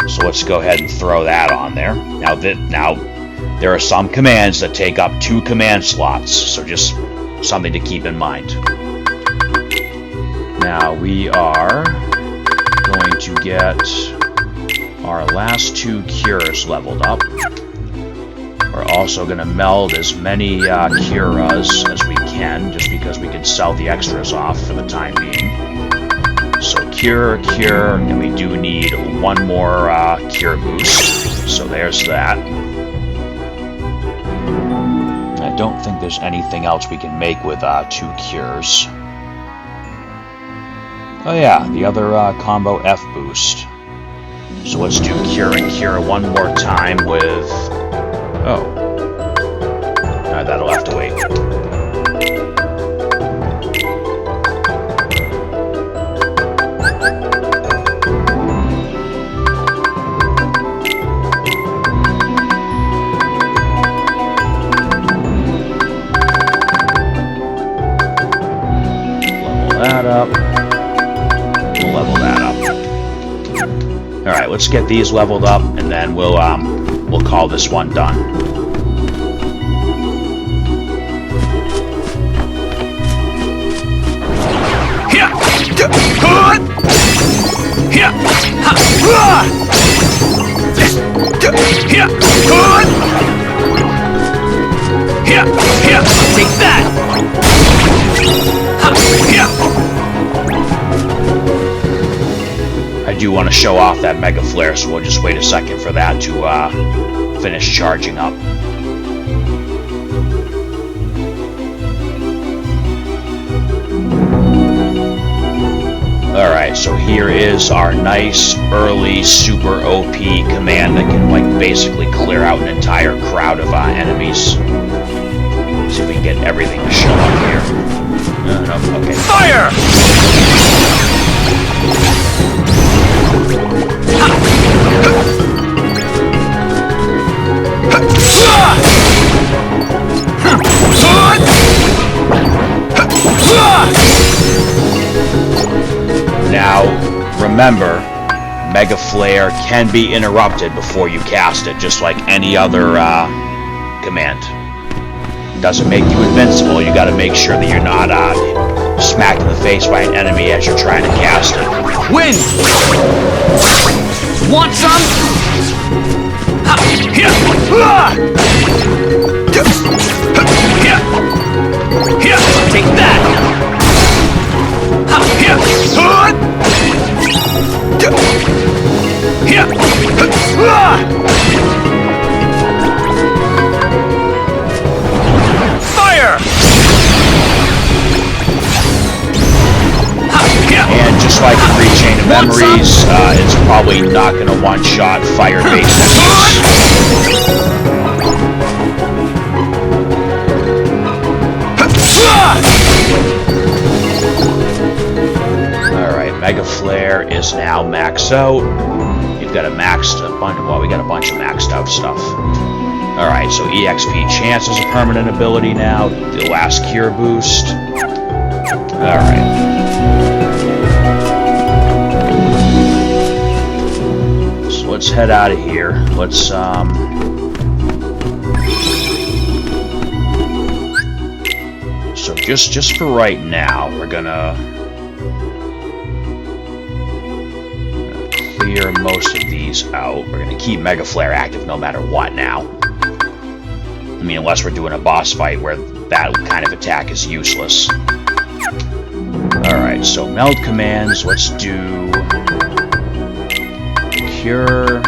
So let's go ahead and throw that on there. Now there are some commands that take up 2 command slots, so just something to keep in mind. Now we are going to get our last 2 cures leveled up. We're also going to meld as many curas as we can, just because we can sell the extras off for the time being. So Cure, and we do need 1 more Cure Boost. So there's that. don't think there's anything else we can make with 2 cures. Oh yeah, the other combo F boost. So let's do Cure and Cure one more time with... Oh. Alright, that'll have to wait. Level that up. We'll level that up. Alright, let's get these leveled up, and then we'll call this one done. Take that! I do want to show off that Mega Flare, so we'll just wait a second for that to finish charging up. Alright, so here is our nice, early, super OP command that can, like, basically clear out an entire crowd of enemies. See if we can get everything to show up here. No, okay. Fire! Now, remember, Mega Flare can be interrupted before you cast it, just like any other command. Doesn't make you invincible, you gotta make sure that you're not smacked in the face by an enemy as you're trying to cast it. Win! Want some? Take that! Fire! And just like in Rechain of Memories, it's probably not going to one-shot fire-based enemies. Alright, Mega Flare is now maxed out. You've got a maxed bunch. Well, we got a bunch of maxed out stuff. Alright, so EXP Chance is a permanent ability now. The last Cure boost. Alright. So let's head out of here. Let's, So just for right now, we're gonna clear most of these out. We're gonna keep Mega Flare active no matter what now. I mean, unless we're doing a boss fight where that kind of attack is useless. Alright, so meld commands, let's do Cure.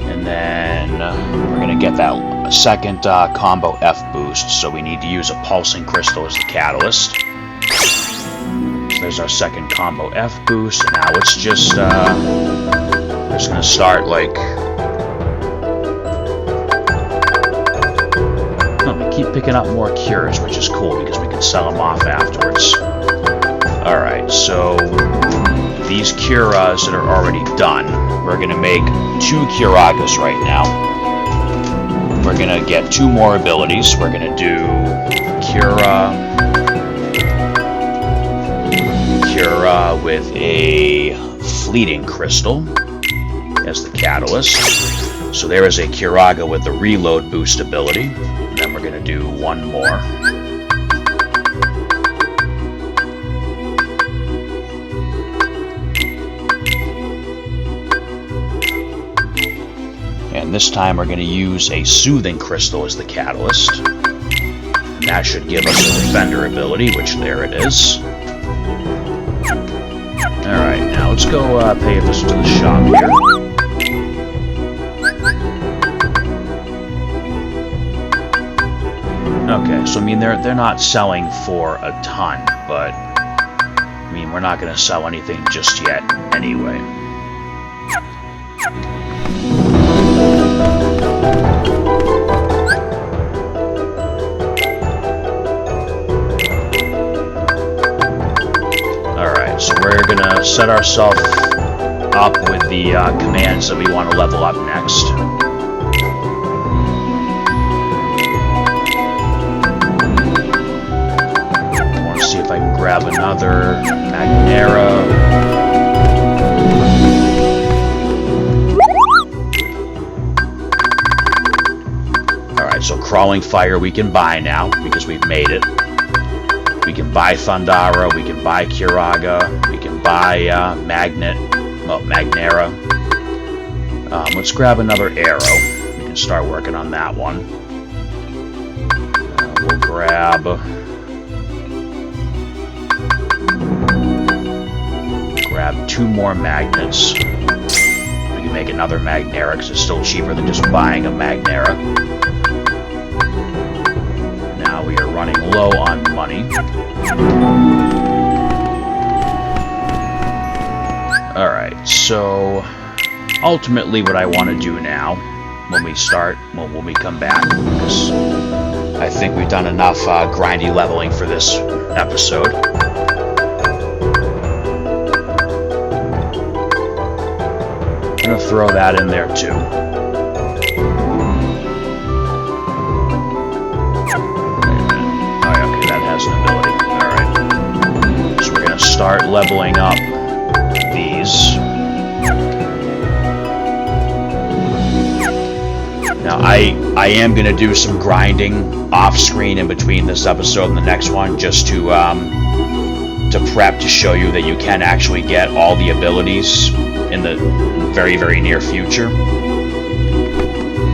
And then we're gonna get that second combo F boost, so we need to use a pulsing crystal as the catalyst. So there's our second combo F boost, and now let's just gonna start like... Oh, we keep picking up more cures, which is cool because we can sell them off afterwards. Alright, so these curas that are already done, we're gonna make 2 curagas right now. We're gonna get 2 more abilities. We're gonna do Cura with a fleeting crystal as the catalyst. So there is a Curaga with the reload boost ability. And then we're gonna do 1 more. And this time we're going to use a Soothing Crystal as the catalyst. And that should give us a Defender ability, which there it is. Alright, now let's go pay a visit to the shop here. Okay, so I mean they're not selling for a ton, but I mean we're not going to sell anything just yet anyway. Alright, so we're going to set ourselves up with the commands that we want to level up next. I want to see if I can grab another Magnera. Alright, so Crawling Fire we can buy now, because we've made it. We can buy Thundara, we can buy Curaga, we can buy Magnera. Let's grab another arrow. We can start working on that one. We'll grab... grab 2 more magnets. We can make another Magnera, because it's still cheaper than just buying a Magnera. Now we are running low on money. Alright, so ultimately what I want to do now, when we come back, because I think we've done enough grindy leveling for this episode. I'm going to throw that in there too. Oh, okay, that has an ability. Alright. So we're going to start leveling up these. Now I am going to do some grinding off screen in between this episode and the next one, just to prep to show you that you can actually get all the abilities in the very, very near future.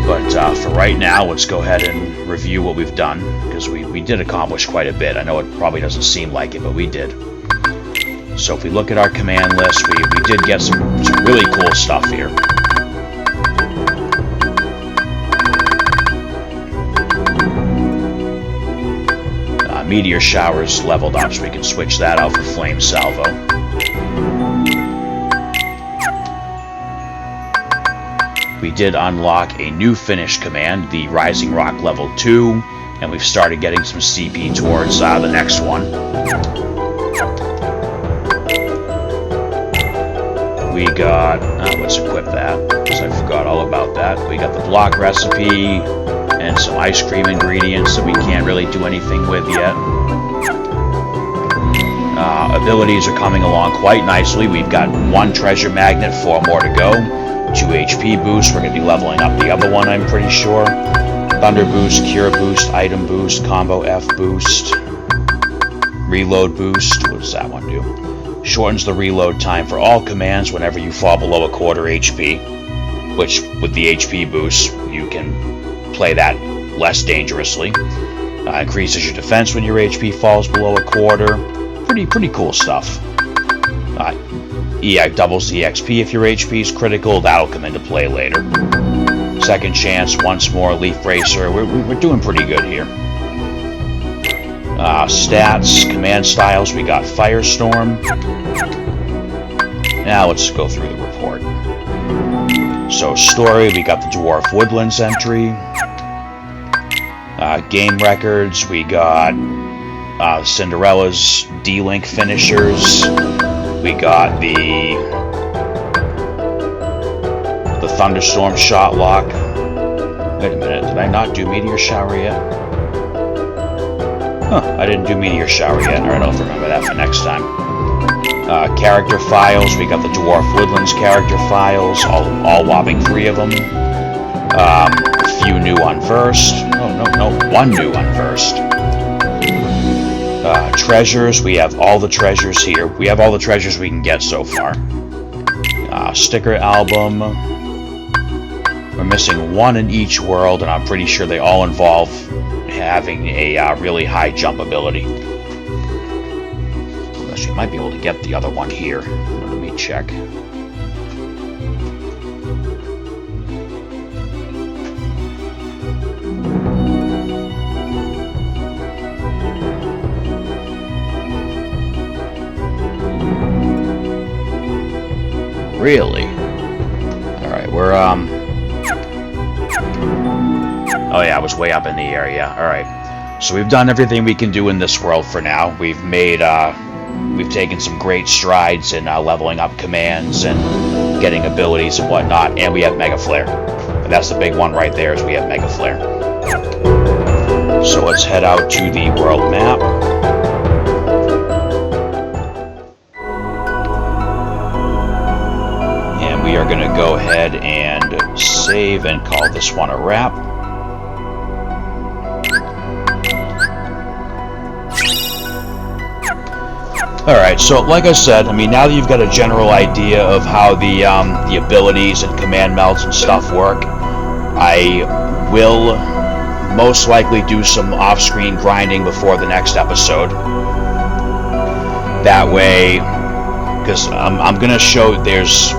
But for right now, let's go ahead and review what we've done, because we did accomplish quite a bit. I know it probably doesn't seem like it, but we did. So if we look at our command list, we did get some really cool stuff here. Meteor Shower's leveled up, so we can switch that out for Flame Salvo. We did unlock a new finish command, the Rising Rock level 2, and we've started getting some CP towards the next one. We got, let's equip that, because I forgot all about that. We got the block recipe, and some ice cream ingredients that we can't really do anything with yet. Abilities are coming along quite nicely. We've got 1 treasure magnet, 4 more to go. 2 HP boosts. We're going to be leveling up the other one, I'm pretty sure. Thunder boost, cure boost, item boost, combo F boost, reload boost. What does that one do? Shortens the reload time for all commands whenever you fall below a quarter HP, which with the HP boost you can play that less dangerously. Increases your defense when your HP falls below a quarter. Pretty cool stuff. Doubles the XP if your HP is critical. That'll come into play later. Second chance once more. Leaf Bracer. We're doing pretty good here. Stats, command styles. We got Firestorm. Now let's go through the report. So story, we got the Dwarf Woodlands entry. Game records, we got Cinderella's D-Link finishers. We got the Thunderstorm shot lock. Wait a minute, did I not do Meteor Shower yet? Huh, I didn't do Meteor Shower yet. Alright, I'll have to remember that for next time. Character files, we got the Dwarf Woodlands character files, all whopping 3 of them. A few new unversed. Oh, no, 1 new unversed. Treasures, we have all the treasures here. We have all the treasures we can get so far. Sticker album. We're missing 1 in each world, and I'm pretty sure they all involve having a really high jump ability. Unless you might be able to get the other one here. Let me check. Really? Alright, we're, oh yeah, I was way up in the air, yeah. Alright. So we've done everything we can do in this world for now. We've made, we've taken some great strides in leveling up commands and getting abilities and whatnot, and we have Mega Flare. And that's the big one right there, is we have Mega Flare. So let's head out to the world map. And we are going to go ahead and save and call this one a wrap. Alright, so like I said, I mean, now that you've got a general idea of how the abilities and command melds and stuff work, I will most likely do some off-screen grinding before the next episode. That way, because I'm going to show, there's,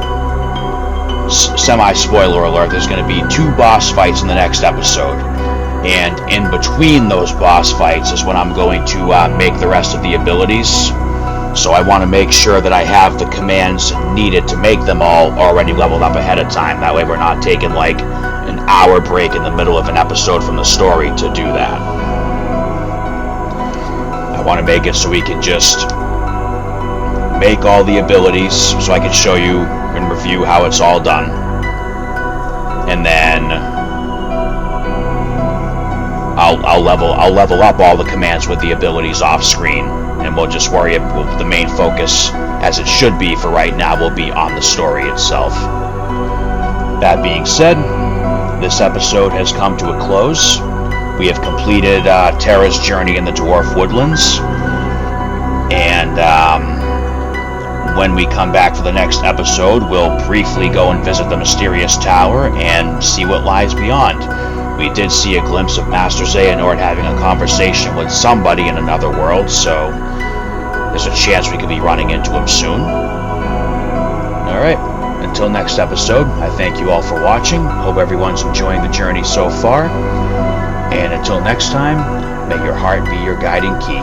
semi-spoiler alert, there's going to be 2 boss fights in the next episode. And in between those boss fights is when I'm going to make the rest of the abilities. So I want to make sure that I have the commands needed to make them all already leveled up ahead of time. That way we're not taking like an hour break in the middle of an episode from the story to do that. I want to make it so we can just make all the abilities so I can show you and review how it's all done. And then I'll level up all the commands with the abilities off screen. And we'll just worry about the main focus, as it should be for right now, will be on the story itself. That being said, this episode has come to a close. We have completed Terra's journey in the Dwarf Woodlands. And when we come back for the next episode, we'll briefly go and visit the mysterious tower and see what lies beyond. We did see a glimpse of Master Xehanort having a conversation with somebody in another world, so there's a chance we could be running into him soon. Alright, until next episode, I thank you all for watching. Hope everyone's enjoying the journey so far. And until next time, may your heart be your guiding key.